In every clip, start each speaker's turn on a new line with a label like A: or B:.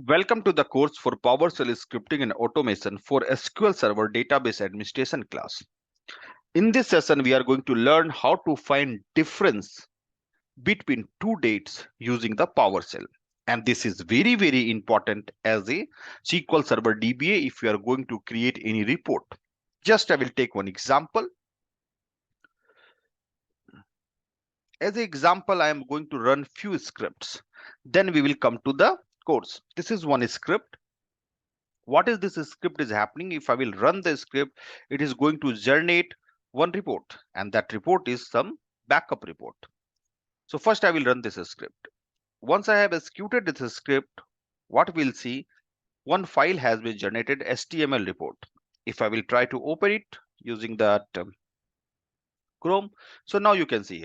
A: Welcome to the course for PowerShell scripting and automation for SQL Server Database Administration class. In this session, we are going to learn how to find difference between two dates using the PowerShell. And this is very, very important as a SQL Server DBA if you are going to create any report. Just I will take one example. As an example, I am going to run few scripts. Then we will come to the course. This is one script. What is this script is happening? If I will run the script, it is going to generate one report, and that report is some backup report. So first I will run this script. Once I have executed this script, what we'll see, one file has been generated, HTML report. If I will try to open it using that Chrome, so now you can see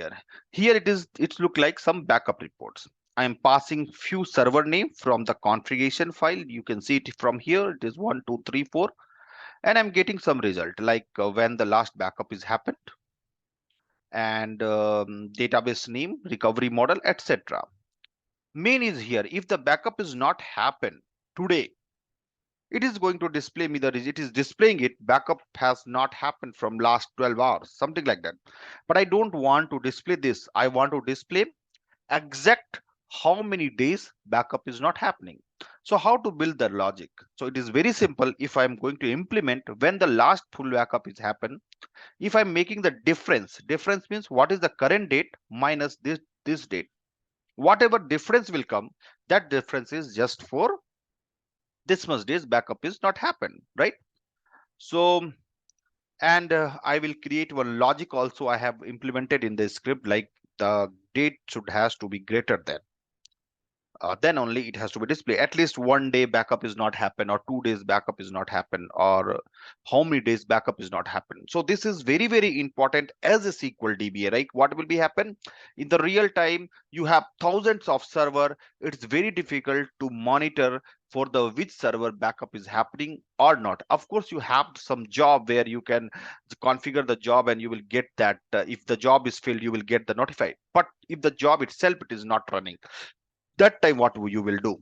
A: here it look like some backup reports. I am passing few server name from the configuration file. You can see it from here. It is 1 2 3 4, and I'm getting some result like when the last backup is happened, and database name, recovery model, etc. Main is here. If the backup is not happened today, it is going to display me the result. It is displaying it backup has not happened from last 12 hours, something like that. But I don't want to display this. I want to display exact how many days backup is not happening. So how to build the logic? So it is very simple. If I'm going to implement when the last full backup is happened, if I'm making the difference means what is the current date minus this date, whatever difference will come, that difference is just for this much days backup is not happened, right? So and I will create one logic also I have implemented in the script, like the date should has to be greater than then only it has to be displayed. At least 1 day backup is not happen, or 2 days backup is not happen, or how many days backup is not happen. So this is very, very important as a SQL DBA, right? What will be happen in the real time? You have thousands of server. It's very difficult to monitor for the which server backup is happening or not. Of course, you have some job where you can configure the job and you will get that if the job is filled, you will get the notified. But if the job itself it is not running, that time what you will do,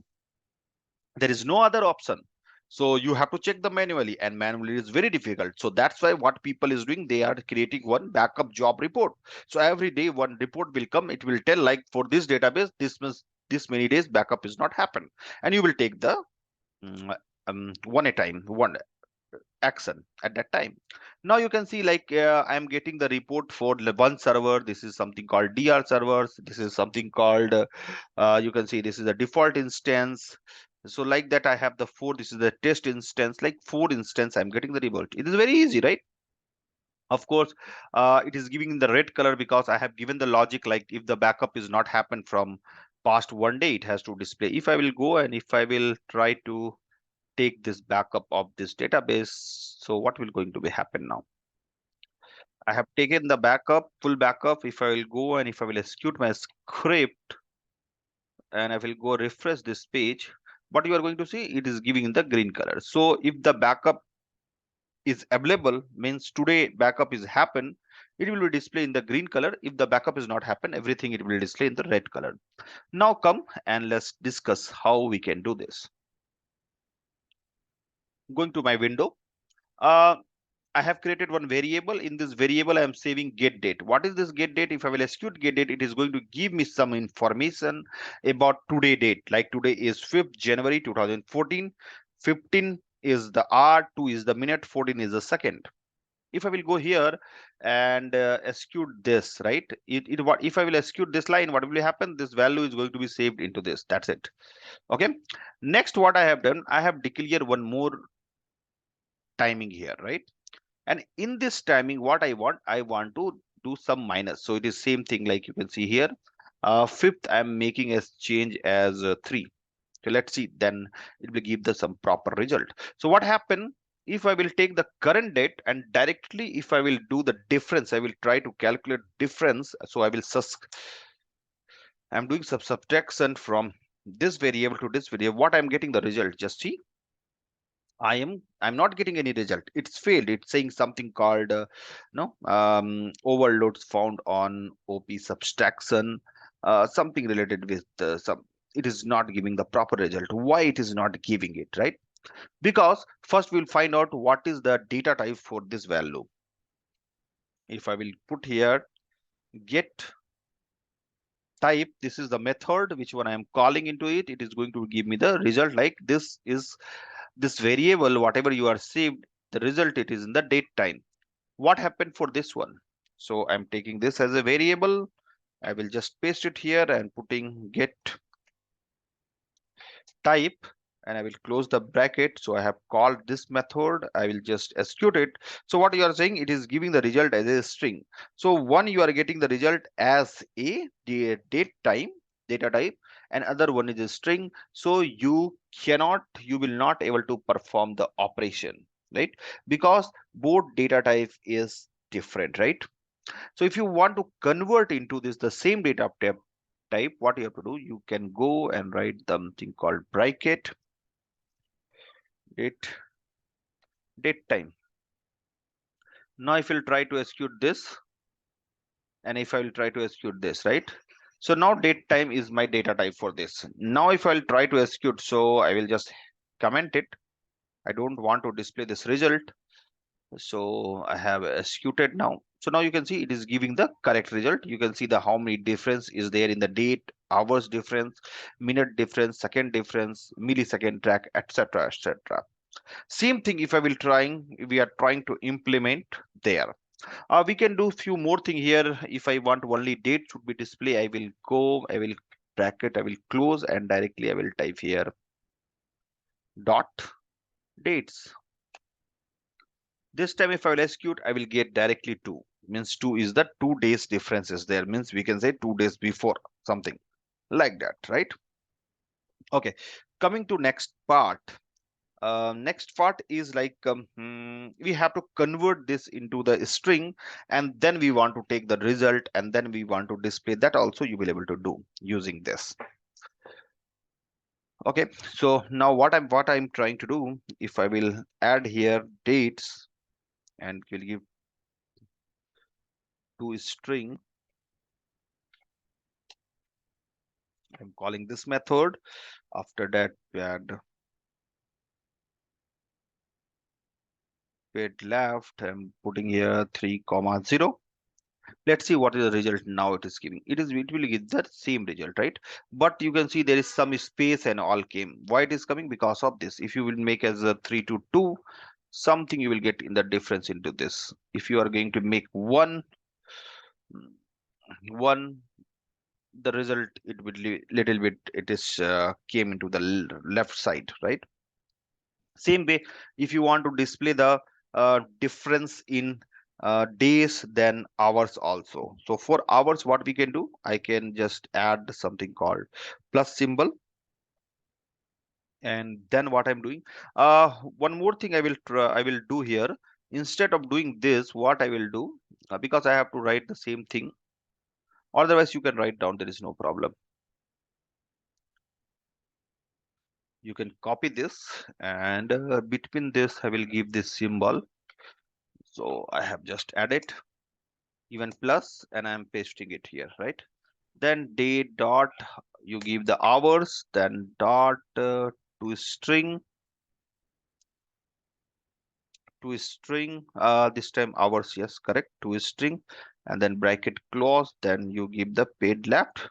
A: there is no other option. So you have to check the manually, and manually is very difficult. So that's why what people is doing, they are creating one backup job report. So every day one report will come, it will tell like for this database this many days backup is not happen, and you will take the mm, one a time, one action at that time. Now you can see like I'm getting the report for one server. This is something called dr servers. This is something called you can see this is a default instance. So like that I have the four. This is the test instance, like 4 instance I'm getting the result. It is very easy, right? Of course it is giving in the red color because I have given the logic, like if the backup is not happened from past 1 day, it has to display. If I will go and if I will try to take this backup of this database, so what will going to be happen now? I have taken the backup, full backup. If I will go and if I will execute my script and I will go refresh this page, what you are going to see, it is giving in the green color. So if the backup is available, means today backup is happen, it will be displayed in the green color. If the backup is not happen, everything it will display in the red color. Now come and let's discuss how we can do this. Going to my window, uh, I have created one variable. In this variable, I am saving get date. What is this get date? If I will execute get date, it is going to give me some information about today date. Like today is 5th January 2014. 15 is the hour, 2 is the minute, 14 is the second. If I will go here and execute this, right? What if I will execute this line? What will happen? This value is going to be saved into this. That's it. Okay. Next, what I have done, I have declared one more timing here, right? And in this timing, what I want to do some minus. So it is same thing, like you can see here. 5th, I'm making as change as 3. So let's see, then it will give the some proper result. So what happened if I will take the current date and directly if I will do the difference, I will try to calculate difference. So I will I'm doing some subtraction from this variable to this variable. What I'm getting the result, just see. I'm not getting any result. It's failed. It's saying something called no overloads found on OP subtraction, something related with some. it is not giving the proper result. Why it is not giving it, right? Because first we'll find out what is the data type for this value. If I will put here get type, this is the method which one I am calling into it, it is going to give me the result like this is this variable, whatever you are saved, the result it is in the date time. What happened for this one? So I'm taking this as a variable. I will just paste it here and putting get type, and I will close the bracket. So I have called this method. I will just execute it. So what you are saying, it is giving the result as a string. So one, you are getting the result as a date time data type, and other one is a string. So you will not able to perform the operation, right? Because both data type is different, right? So if you want to convert into this the same data type, what you have to do, you can go and write something called bracket date time. Now if you'll try to execute this, and if I will try to execute this, right? So now date time is my data type for this. Now if I'll try to execute, so I will just comment it. I don't want to display this result. So I have executed now. So now you can see it is giving the correct result. You can see the how many difference is there in the date, hours difference, minute difference, second difference, millisecond track, etc., etc. Same thing if we are trying to implement there. We can do few more thing here. If I want only date should be display, I will bracket, I will close, and directly I will type here dot dates. This time if I will execute, I will get directly 2. Means 2 is the 2 days differences there. Means we can say 2 days before, something like that, right? Okay, coming to next part. Next part is like we have to convert this into the string, and then we want to take the result, and then we want to display that also you will able to do using this. Okay, so now what I'm trying to do, if I will add here dates and will give to string, I'm calling this method. After that we add paid left, I'm putting here 3,0. Let's see what is the result now it is giving. It will give the same result, right? But you can see there is some space and all came. Why it is coming? Because of this. If you will make as a 3 to 2, something you will get in the difference into this. If you are going to make one, the result it will little bit it is came into the left side, right? Same way, if you want to display the difference in days, then hours also. So for hours, what we can do, I can just add something called plus symbol. And then what I'm doing, one more thing I will do here. Instead of doing this, what I will do, because I have to write the same thing. Otherwise, you can write down, there is no problem. You can copy this, and between this, I will give this symbol. So I have just added even plus, and I'm pasting it here, right? Then day dot, you give the hours, then dot to string this time hours, yes, correct, to string, and then bracket close, then you give the paid left.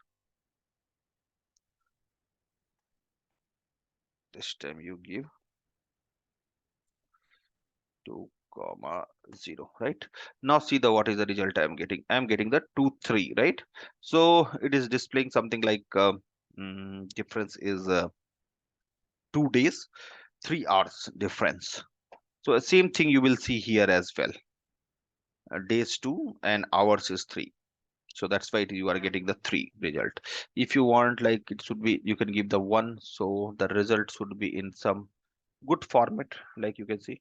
A: This time you give 2,0, right? Now see the what is the result I'm getting. I'm getting the 2 3, right? So it is displaying something like difference is 2 days 3 hours difference. So same thing you will see here as well. Days 2 and hours is 3. So that's why you are getting the 3 result. If you want, like, it should be, you can give the 1, so the result should be in some good format, like you can see.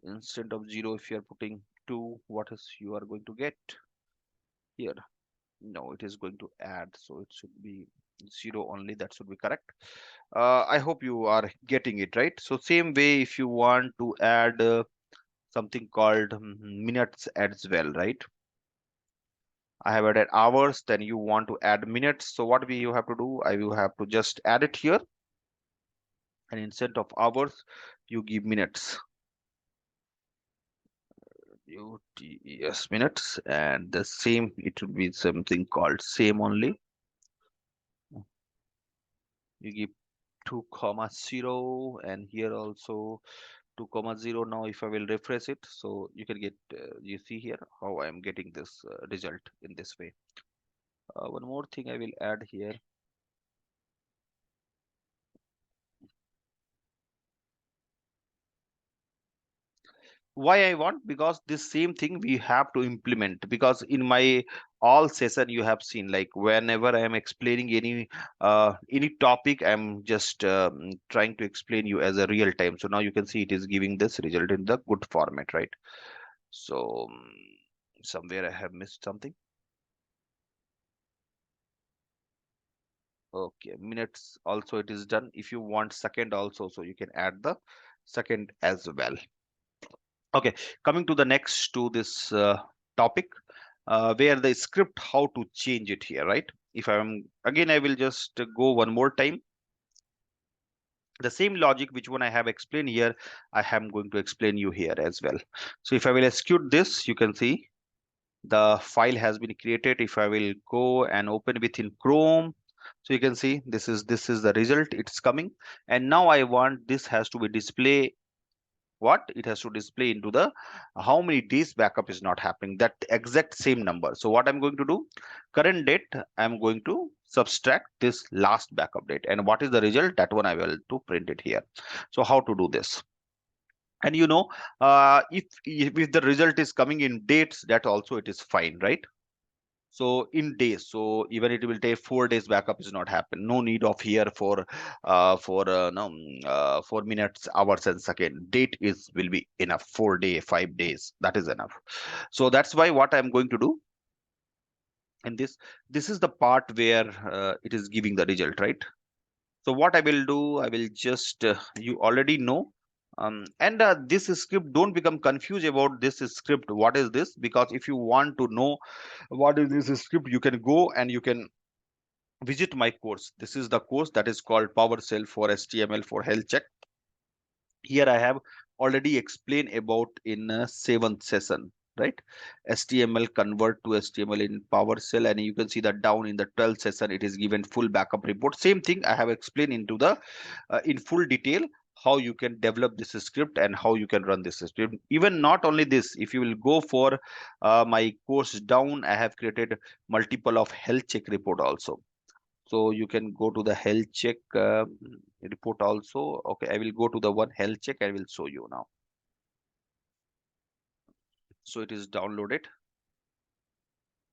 A: Instead of 0, if you are putting 2, what is you are going to get here? No, it is going to add, so it should be 0 only. That should be correct. I hope you are getting it right. So same way, if you want to add something called minutes as well, right? I have added hours. Then you want to add minutes. So what you have to do, I will have to just add it here, and instead of hours, you give minutes. Yes, minutes, and the same. It would be something called same only. You give 2,0, and here also 2,0. Now if I will refresh it, so you can get you see here how I am getting this result in this way. One more thing I will add here. Why I want? Because this same thing we have to implement, because in my all session you have seen, like whenever I am explaining any topic, I'm just trying to explain you as a real time. So now you can see it is giving this result in the good format, right? So somewhere I have missed something. Okay, minutes also it is done. If you want second also, so you can add the second as well. Okay, coming to the next to this topic, where the script, how to change it here, right? If I'm again, I will just go one more time. The same logic which one I have explained here, I am going to explain you here as well. So if I will execute this, you can see the file has been created. If I will go and open within Chrome, so you can see this is the result, it's coming. And now I want this has to be display what it has to display into the how many days backup is not happening, that exact same number. So what I'm going to do, current date, I'm going to subtract this last backup date, and what is the result, that one I will to print it here. So how to do this? And if the result is coming in dates, that also it is fine, right? So in days, so even it will take 4 days backup is not happen, no need of here for no for minutes, hours and second. Date is will be enough. 4 day 5 days, that is enough. So that's why what I'm going to do in this is the part where it is giving the result, right? So what I will do, I will just you already know. And this script, don't become confused about this script, what is this, because if you want to know what is this script, you can go and you can visit my course. This is the course that is called PowerShell for HTML for health check. Here I have already explained about in a 7th session, right? HTML convert to HTML in PowerShell, and you can see that down in the 12th session it is given full backup report. Same thing I have explained into the in full detail how you can develop this script and how you can run this script. Even not only this, if you will go for my course down, I have created multiple of health check report also. So you can go to the health check report also. Okay, I will go to the one health check. I will show you now. So it is downloaded.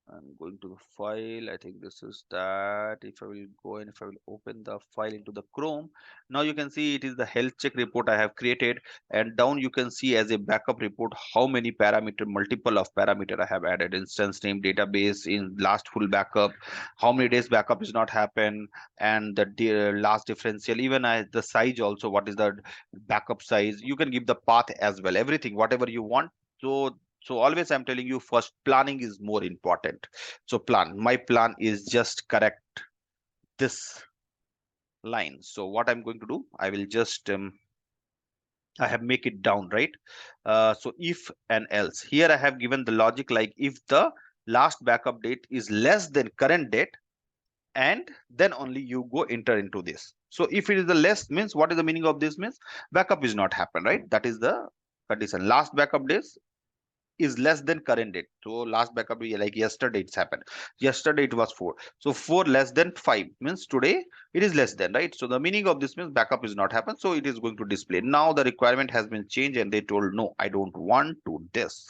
A: I'm going to the file. I think this is that. If I will go and if I will open the file into the Chrome, now you can see it is the health check report I have created. And down you can see as a backup report how many parameter, multiple of parameter I have added. Instance name, database in last full backup, how many days backup is not happen, and the last differential. Even the size also. What is the backup size? You can give the path as well. Everything, whatever you want. So always I'm telling you, first planning is more important. So my plan is just correct this line. So what I'm going to do, I will just I have make it down, right? So if and else, here I have given the logic, like if the last backup date is less than current date, and then only you go enter into this. So if it is the less, means what is the meaning of this, means backup is not happen, right? That is the condition. Last backup days is less than current date. So last backup, like yesterday it's happened. Yesterday it was 4. So 4 less than 5 means today it is less than, right? So the meaning of this means backup is not happened. So it is going to display. Now the requirement has been changed and they told, no, I don't want to this.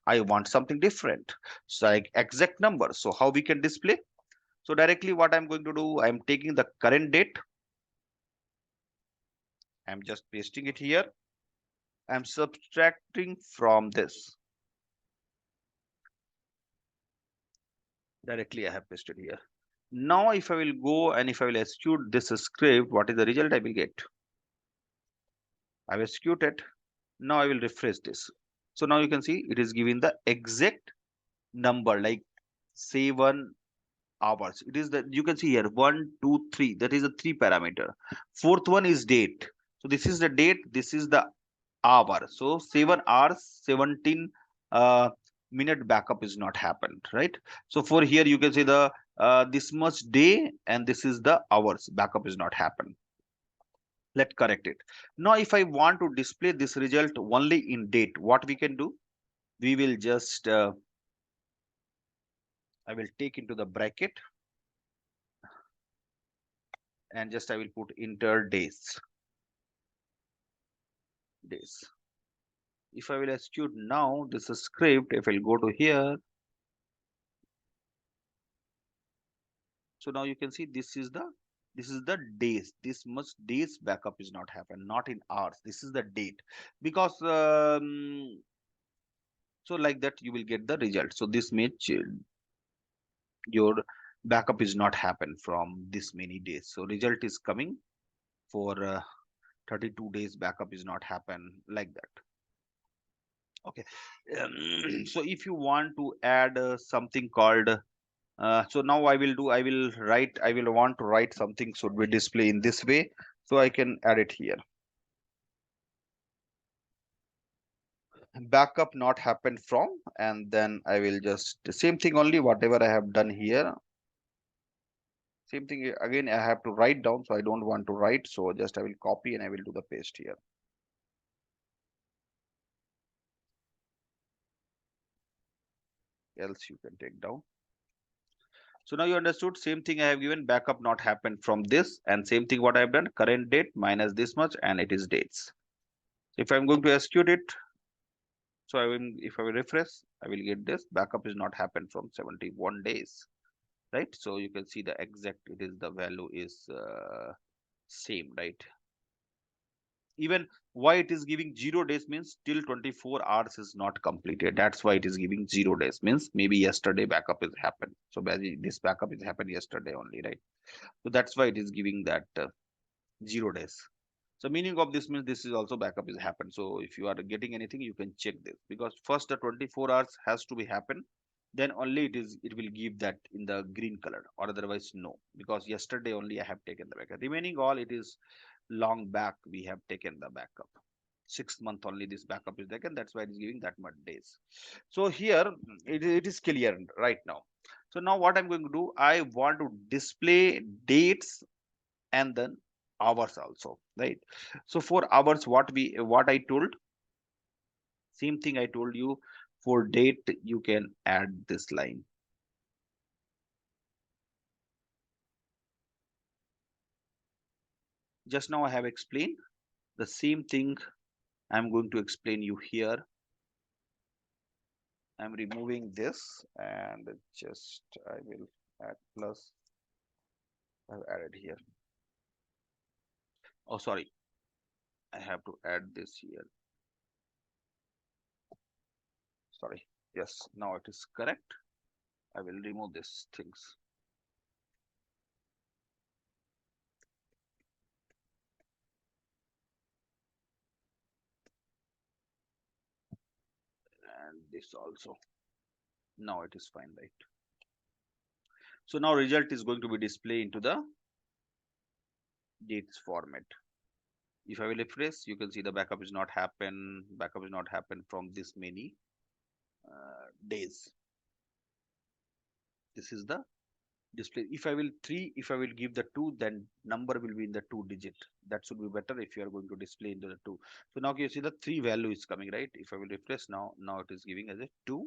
A: I want something different. So like exact number. So how we can display? So directly what I'm going to do, I'm taking the current date. I'm just pasting it here. I'm subtracting from this. Directly I have pasted here. Now if I will go and if I will execute this script, what is the result I will get? I will execute it. Now I will refresh this. So now you can see it is giving the exact number, like 7 hours. It is that you can see here 1, 2, 3. That is a 3 parameter. Fourth one is date. So this is the date. This is the hour. So 7 hours, 17 minute backup is not happened, right? So for here you can see the this much day and this is the hours backup is not happened. Let's correct it. Now if I want to display this result only in date, what we can do? We will just I will take into the bracket and just I will put enter days. If I will execute now this is script, if I'll go to here, so now you can see this is the days. This much days backup is not happened, not in hours. This is the date because so like that you will get the result. So this means your backup is not happen from this many days. So result is coming for 32 days backup is not happen like that. Okay. So if you want to add something called so now I will do, I will want to write something should be display in this way. So I can add it here. Backup not happened from, and then I will just the same thing only whatever I have done here. Same thing again, I have to write down. So I don't want to write. So just I will copy and I will do the paste here. Else you can take down. So now you understood. Same thing I have given backup not happened from this, and same thing what I have done current date minus this much, and it is dates. So if I'm going to execute it, so I will, if I will refresh, I will get this backup is not happened from 71 days, right? So you can see the exact, it is the value is same, right? Even why it is giving 0 days means till 24 hours is not completed. That's why it is giving 0 days means maybe yesterday backup is happened. So this backup is happened yesterday only, right? So that's why it is giving that 0 days. So meaning of this means this is also backup is happened. So if you are getting anything, you can check this because first the 24 hours has to be happen. Then only it will give that in the green color or otherwise no, because yesterday only I have taken the backup. Remaining all it is long back we have taken the backup. 6 month only this backup is taken. That's why it is giving that much days. So here it is clear right now. So now what I'm going to do, I want to display dates and then hours also, right? So for hours what I told, same thing I told you. For date you can add this line. Just now I have explained the same thing. I'm going to explain you here. I'm removing this and just I will add plus. I've added here. Oh, sorry. I have to add this here. Sorry. Yes, now it is correct. I will remove these things. And this also. Now it is fine, right? So now result is going to be displayed into the dates format. If I will refresh, you can see the backup is not happen. Backup is not happen from this many days. This is the display. If I will if I will give the 2, then number will be in the 2 digit. That should be better if you are going to display into the 2. So now you see the 3 value is coming, right? If I will refresh now, it is giving as a 2.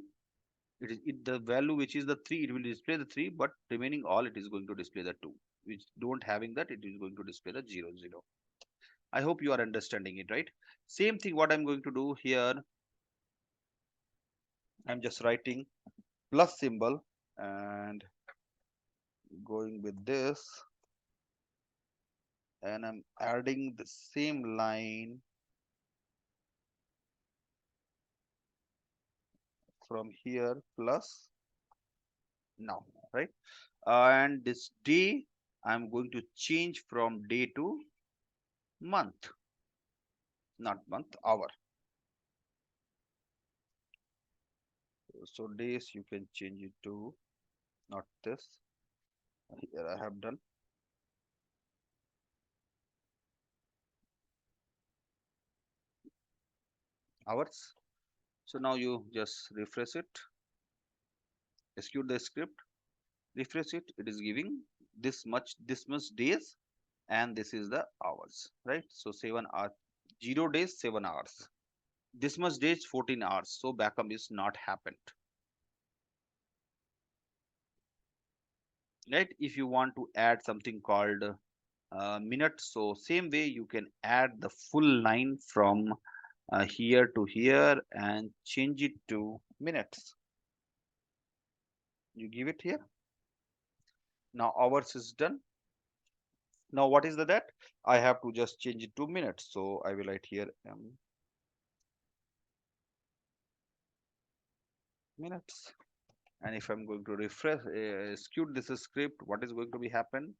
A: It is the value which is the 3, it will display the 3, but remaining all it is going to display the 2. Which don't having that, it is going to display the 0, 0. I hope you are understanding it, right? Same thing what I'm going to do here. I'm just writing plus symbol and going with this, and I'm adding the same line from here plus now, right? And this day I'm going to change from day to month, not month, hour. So days you can change it to not this. Here I have done hours. So now you just refresh it, execute the script, refresh it. It is giving this much days, and this is the hours, right? So 7 hours, 0 days, 7 hours. This much days, 14 hours. So backup is not happened, right? If you want to add something called minute, so same way you can add the full line from here to here and change it to minutes. You give it here. Now hours is done. Now what is the that? I have to just change it to minutes. So I will write here minutes. And if I'm going to refresh, execute this script, what is going to be happen?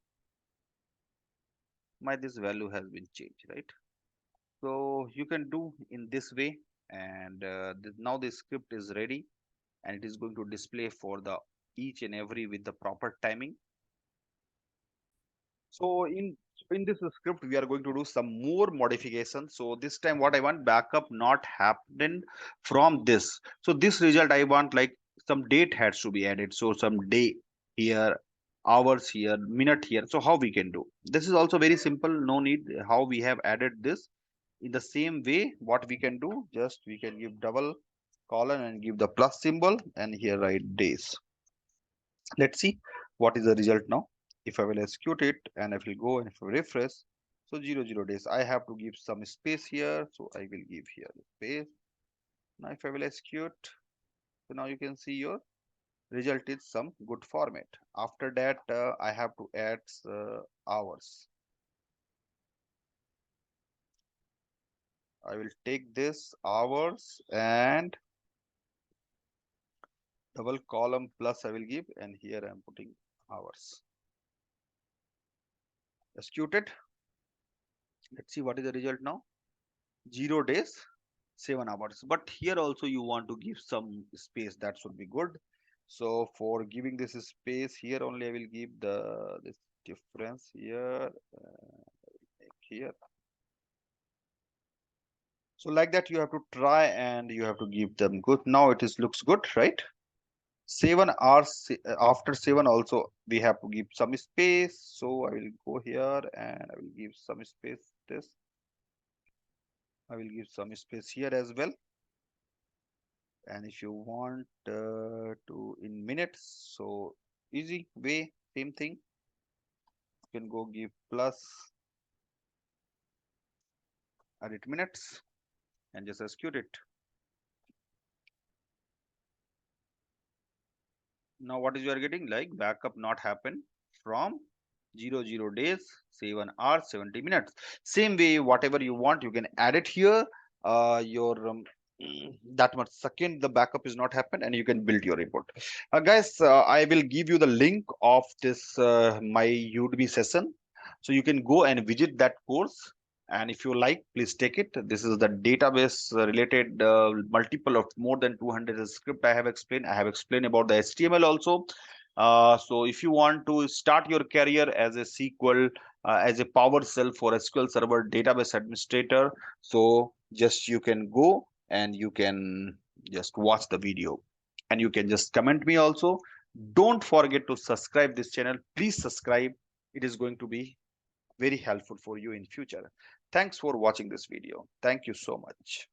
A: My this value has been changed, right? So you can do in this way, and now the script is ready, and it is going to display for the each and every with the proper timing. So in this script, we are going to do some more modifications. So this time, what I want, backup not happen from this. So this result I want like some date has to be added. So some day here, hours here, minute here. So how we can do? This is also very simple. No need how we have added this. In the same way, what we can do, just we can give double colon and give the plus symbol, and here write days. Let's see what is the result now. If I will execute it and I will go and if I refresh, so 0 days, I have to give some space here, so I will give here space. Now if I will execute, so now you can see your result is some good format. After that I have to add hours. I will take this hours and double column plus I will give, and here I am putting hours. Execute it. Let's see what is the result now. 0 days, 7 hours. But here also you want to give some space, that should be good. So for giving this space here only I will give the this difference here, here. So like that you have to try and you have to give them good. Now it is looks good, right? 7 hours after 7 also we have to give some space. So I will go here and I will give some space this. I will give some space here as well. And if you want to in minutes, so easy way, same thing, you can go give plus edit minutes and just execute it. Now what is you are getting, like backup not happen from 0 days, 7 hours, 70 minutes. Same way, whatever you want you can add it here. Your that much second the backup is not happened, and you can build your report. Guys, I will give you the link of this my Udemy session, so you can go and visit that course, and if you like, please take it. This is the database related multiple of more than 200 script I have explained. I have explained about the HTML also. So if you want to start your career as a SQL, as a PowerShell for SQL Server database administrator, so just you can go and you can just watch the video, and you can just comment me also. Don't forget to subscribe this channel. Please subscribe. It is going to be very helpful for you in future. Thanks for watching this video. Thank you so much.